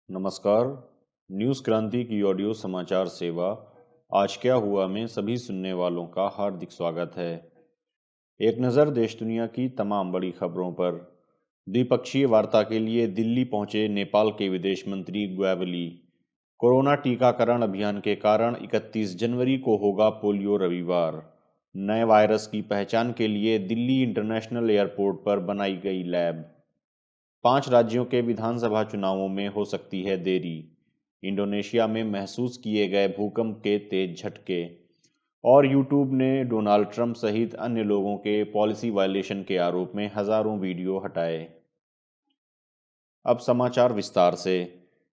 नमस्कार। न्यूज़ क्रांति की ऑडियो समाचार सेवा आज क्या हुआ में सभी सुनने वालों का हार्दिक स्वागत है। एक नज़र देश दुनिया की तमाम बड़ी खबरों पर। द्विपक्षीय वार्ता के लिए दिल्ली पहुंचे नेपाल के विदेश मंत्री ग्वावली। कोरोना टीकाकरण अभियान के कारण 31 जनवरी को होगा पोलियो रविवार। नए वायरस की पहचान के लिए दिल्ली इंटरनेशनल एयरपोर्ट पर बनाई गई लैब। 5 राज्यों के विधानसभा चुनावों में हो सकती है देरी। इंडोनेशिया में महसूस किए गए भूकंप के तेज झटके। और यूट्यूब ने डोनाल्ड ट्रंप सहित अन्य लोगों के पॉलिसी वायलेशन के आरोप में हजारों वीडियो हटाए। अब समाचार विस्तार से।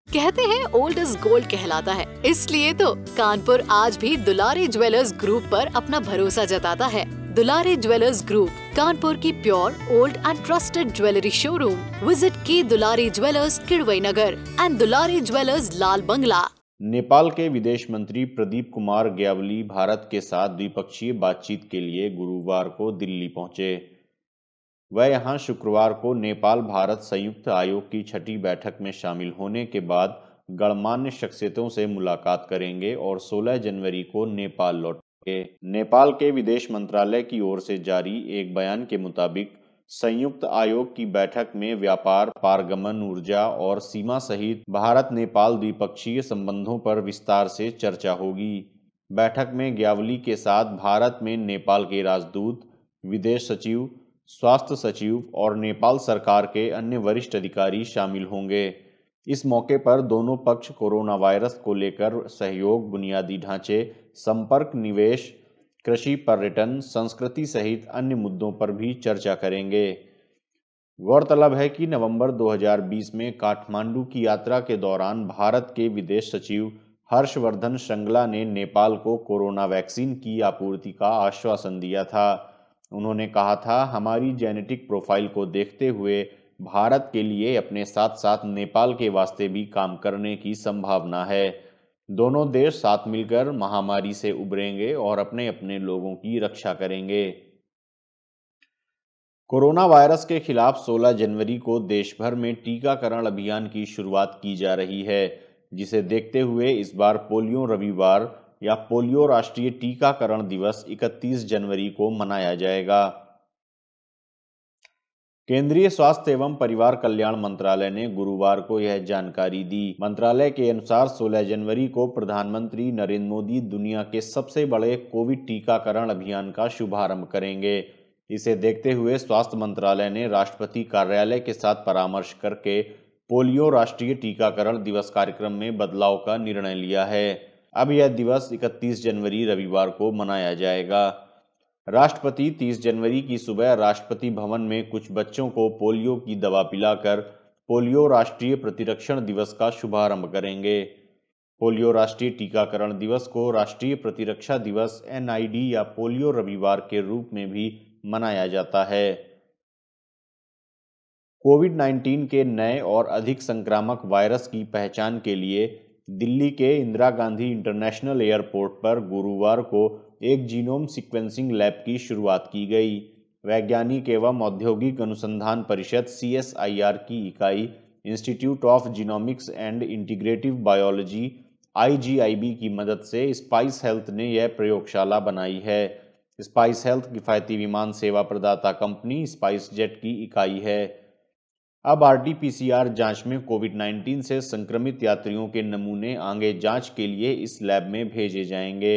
कहते हैं ओल्ड इज गोल्ड कहलाता है, इसलिए तो कानपुर आज भी दुलारी ज्वेलर्स ग्रुप पर अपना भरोसा जताता है। दुलारी ज्वेलर्स ग्रुप, कानपुर की pure old and trusted jewellery showroom. Visit की Dulari jewellers Kidwai Nagar and Dulari jewellers Lal Bangla. Nepal के विदेश मंत्री प्रदीप कुमार ग्यावली भारत के साथ द्विपक्षीय बातचीत के लिए गुरुवार को दिल्ली पहुंचे। वह यहां शुक्रवार को नेपाल भारत संयुक्त आयोग की छठी बैठक में शामिल होने के बाद गणमान्य शख्सियतों से मुलाकात करेंगे और 16 जनवरी को नेपाल लौटेंगे। नेपाल के विदेश मंत्रालय की ओर से जारी एक बयान के मुताबिक संयुक्त आयोग की बैठक में व्यापार, पारगमन, ऊर्जा और सीमा सहित भारत नेपाल द्विपक्षीय संबंधों पर विस्तार से चर्चा होगी। बैठक में ग्यावली के साथ भारत में नेपाल के राजदूत, विदेश सचिव, स्वास्थ्य सचिव और नेपाल सरकार के अन्य वरिष्ठ अधिकारी शामिल होंगे। इस मौके पर दोनों पक्ष कोरोना वायरस को लेकर सहयोग, बुनियादी ढांचे, संपर्क, निवेश, कृषि, पर्यटन, संस्कृति सहित अन्य मुद्दों पर भी चर्चा करेंगे। गौरतलब है कि नवंबर 2020 में काठमांडू की यात्रा के दौरान भारत के विदेश सचिव हर्षवर्धन श्रृंगला ने नेपाल को कोरोना वैक्सीन की आपूर्ति का आश्वासन दिया था। उन्होंने कहा था, हमारी जेनेटिक प्रोफाइल को देखते हुए भारत के लिए अपने साथ साथ नेपाल के वास्ते भी काम करने की संभावना है। दोनों देश साथ मिलकर महामारी से उबरेंगे और अपने अपने लोगों की रक्षा करेंगे। कोरोना वायरस के खिलाफ 16 जनवरी को देश भर में टीकाकरण अभियान की शुरुआत की जा रही है, जिसे देखते हुए इस बार पोलियो रविवार या पोलियो राष्ट्रीय टीकाकरण दिवस 31 जनवरी को मनाया जाएगा। केंद्रीय स्वास्थ्य एवं परिवार कल्याण मंत्रालय ने गुरुवार को यह जानकारी दी। मंत्रालय के अनुसार 16 जनवरी को प्रधानमंत्री नरेंद्र मोदी दुनिया के सबसे बड़े कोविड टीकाकरण अभियान का शुभारंभ करेंगे। इसे देखते हुए स्वास्थ्य मंत्रालय ने राष्ट्रपति कार्यालय के साथ परामर्श करके पोलियो राष्ट्रीय टीकाकरण दिवस कार्यक्रम में बदलाव का निर्णय लिया है। अब यह दिवस 31 जनवरी रविवार को मनाया जाएगा। राष्ट्रपति 30 जनवरी की सुबह राष्ट्रपति भवन में कुछ बच्चों को पोलियो की दवा पिलाकर पोलियो राष्ट्रीय प्रतिरक्षण दिवस का शुभारंभ करेंगे। पोलियो राष्ट्रीय टीकाकरण दिवस को राष्ट्रीय प्रतिरक्षा दिवस NID या पोलियो रविवार के रूप में भी मनाया जाता है। कोविड-19 के नए और अधिक संक्रामक वायरस की पहचान के लिए दिल्ली के इंदिरा गांधी इंटरनेशनल एयरपोर्ट पर गुरुवार को एक जीनोम सीक्वेंसिंग लैब की शुरुआत की गई। वैज्ञानिक एवं औद्योगिक अनुसंधान परिषद CSIR की इकाई institute of genomics and integrative biology IGIB की मदद से स्पाइस हेल्थ ने यह प्रयोगशाला बनाई है। स्पाइस हेल्थ किफायती विमान सेवा प्रदाता कंपनी स्पाइस जेट की इकाई है। अब RT-PCR जांच में कोविड-19 से संक्रमित यात्रियों के नमूने आगे जांच के लिए इस लैब में भेजे जाएंगे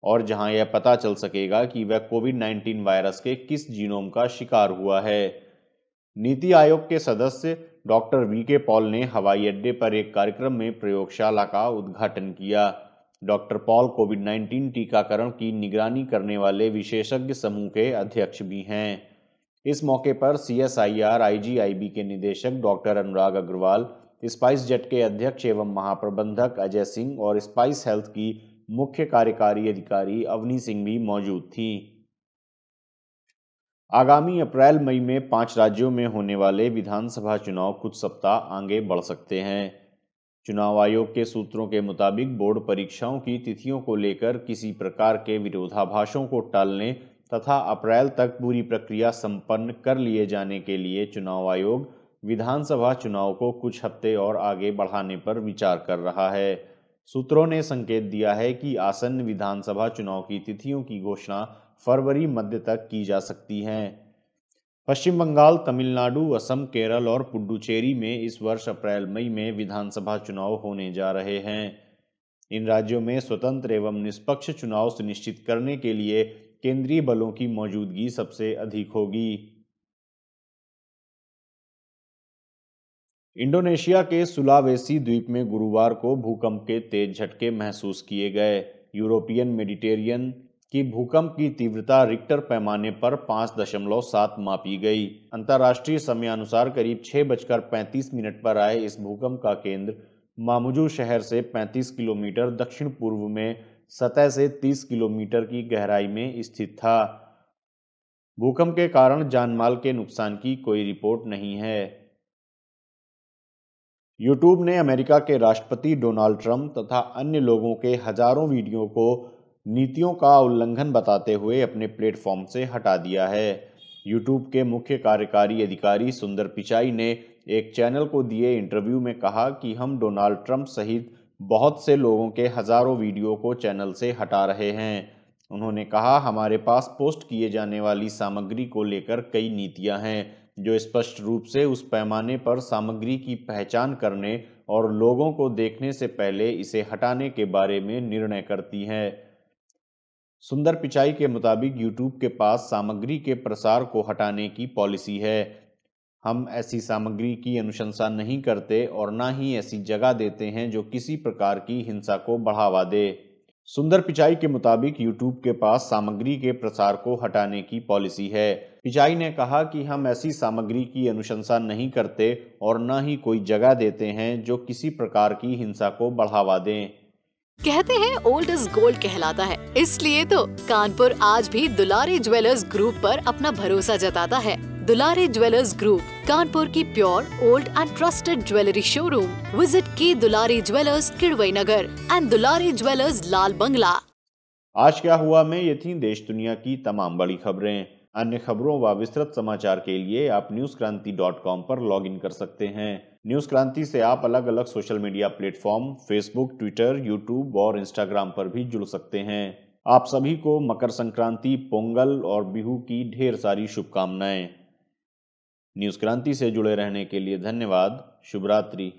और जहां यह पता चल सकेगा कि वह कोविड-19 वायरस के किस जीनोम का शिकार हुआ है। नीति आयोग के सदस्य डॉक्टर VK पॉल ने हवाई अड्डे पर एक कार्यक्रम में प्रयोगशाला का उद्घाटन किया। डॉक्टर पॉल कोविड-19 टीकाकरण की निगरानी करने वाले विशेषज्ञ समूह के अध्यक्ष भी हैं। इस मौके पर CSIR IGIB के निदेशक डॉक्टर अनुराग अग्रवाल, स्पाइस जेट के अध्यक्ष एवं महाप्रबंधक अजय सिंह और स्पाइस हेल्थ की मुख्य कार्यकारी अधिकारी अवनी सिंह भी मौजूद थी। आगामी अप्रैल-मई में 5 राज्यों में होने वाले विधानसभा चुनाव कुछ सप्ताह आगे बढ़ सकते हैं। चुनाव आयोग के सूत्रों के मुताबिक बोर्ड परीक्षाओं की तिथियों को लेकर किसी प्रकार के विरोधाभासों को टालने तथा अप्रैल तक पूरी प्रक्रिया संपन्न कर लिए जाने के लिए चुनाव आयोग विधानसभा चुनाव को कुछ हफ्ते और आगे बढ़ाने पर विचार कर रहा है। सूत्रों ने संकेत दिया है कि आसन्न विधानसभा चुनाव की तिथियों की घोषणा फरवरी मध्य तक की जा सकती है। पश्चिम बंगाल, तमिलनाडु, असम, केरल और पुडुचेरी में इस वर्ष अप्रैल-मई में विधानसभा चुनाव होने जा रहे हैं। इन राज्यों में स्वतंत्र एवं निष्पक्ष चुनाव सुनिश्चित करने के लिए केंद्रीय बलों की मौजूदगी सबसे अधिक होगी। इंडोनेशिया के सुलावेसी द्वीप में गुरुवार को भूकंप के तेज झटके महसूस किए गए। यूरोपियन मेडिटेरियन की भूकंप की तीव्रता रिक्टर पैमाने पर 5.7 मापी गई। अंतर्राष्ट्रीय समयानुसार करीब 6:35 पर आए इस भूकंप का केंद्र मामुजू शहर से 35 किलोमीटर दक्षिण पूर्व में सतह से 30 किलोमीटर की गहराई में स्थित था। भूकंप के कारण जानमाल के नुकसान की कोई रिपोर्ट नहीं है। यूट्यूब ने अमेरिका के राष्ट्रपति डोनाल्ड ट्रंप तथा अन्य लोगों के हजारों वीडियो को नीतियों का उल्लंघन बताते हुए अपने प्लेटफॉर्म से हटा दिया है। यूट्यूब के मुख्य कार्यकारी अधिकारी सुंदर पिचाई ने एक चैनल को दिए इंटरव्यू में कहा कि हम डोनाल्ड ट्रंप सहित बहुत से लोगों के हजारों वीडियो को चैनल से हटा रहे हैं। उन्होंने कहा, हमारे पास पोस्ट किए जाने वाली सामग्री को लेकर कई नीतियां हैं जो स्पष्ट रूप से उस पैमाने पर सामग्री की पहचान करने और लोगों को देखने से पहले इसे हटाने के बारे में निर्णय करती हैं। सुंदर पिचाई के मुताबिक यूट्यूब के पास सामग्री के प्रसार को हटाने की पॉलिसी है। हम ऐसी सामग्री की अनुशंसा नहीं करते और न ही ऐसी जगह देते हैं जो किसी प्रकार की हिंसा को बढ़ावा दे। सुंदर पिचाई के मुताबिक यूट्यूब के पास सामग्री के प्रसार को हटाने की पॉलिसी है। पिचाई ने कहा कि हम ऐसी सामग्री की अनुशंसा नहीं करते और न ही कोई जगह देते हैं जो किसी प्रकार की हिंसा को बढ़ावा दें। कहते हैं ओल्ड इज गोल्ड कहलाता है, इसलिए तो कानपुर आज भी दुलारी ज्वेलर्स ग्रुप पर अपना भरोसा जताता है। दुलारी ज्वेलर्स ग्रुप, कानपुर की pure old and trusted jewellery showroom. Visit की Dulari jewellers, Kidwai Nagar and Dulari jewellers, Lal Bangla. आज क्या हुआ में ये थी देश दुनिया की तमाम बड़ी खबरें। अन्य खबरों व विस्तृत समाचार के लिए आप newskranti.com पर लॉगिन कर सकते हैं। न्यूज क्रांति से आप अलग अलग social media platform Facebook, Twitter, YouTube और इंस्टाग्राम पर भी जुड़ सकते हैं। आप सभी को मकर संक्रांति, पोंगल और बिहू की ढेर सारी शुभकामनाएं। न्यूज क्रांति से जुड़े रहने के लिए धन्यवाद। शुभ रात्रि।